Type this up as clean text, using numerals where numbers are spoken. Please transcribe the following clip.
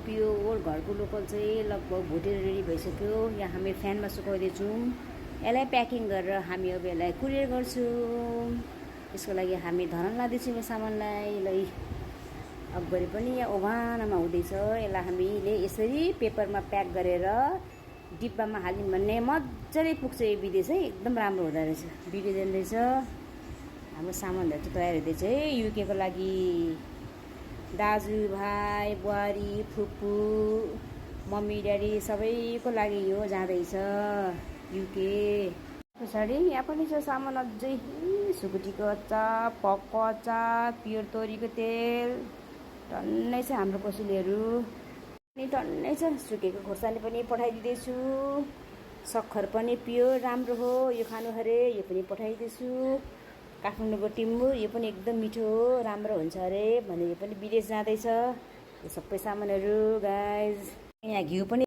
Pure घरको local चाहिँ लगभग भुटेर रेडी भइसक्यो। यहाँ हामी फ्यानमा सुकाउँदैछौँ। यसलाई प्याकिङ गरेर हामी अब यसलाई कुरियर गर्छौँ। यसको लागि हामी धरान लाँदैछौँ यो सामानलाई। अगाडि पनि यहाँ ओभानमा हुँदैछ। यसलाई हामीले यसरी पेपरमा प्याक गरेर डिब्बामा हाल्यौँ भने मजाले पुग्छ। यो विधि चाहिँ एकदम राम्रो हुँदो रहेछ, बिग्रिँदैन रहेछ। हाम्रो सामानहरू चाहिँ तयार हुँदैछ है युकेको लागि। दाजुभाइ बुहारी फुपू मम्मी ड्याडी सबैको लागि यो जाँदैछ युके। पछाडि यहाँ पनि छ सामान अझै, सुकुटीको अचार, पकको अचार, प्योर तोरीको तेल, टन्नै छ हाम्रो कोसेलीहरू पनि टन्नै छ। सुकेको खोर्सानी पनि पठाइदिँदैछु। सक्खर पनि प्योर राम्रो हो, यो खानु अरे यो पनि पठाइदिँदैछु। काठमाडौँको टिम्बु यो पनि एकदम मिठो हो, राम्रो हुन्छ अरे भने यो पनि विदेश जाँदैछ। यो सबै सामानहरू गाइज। यहाँ घिउ पनि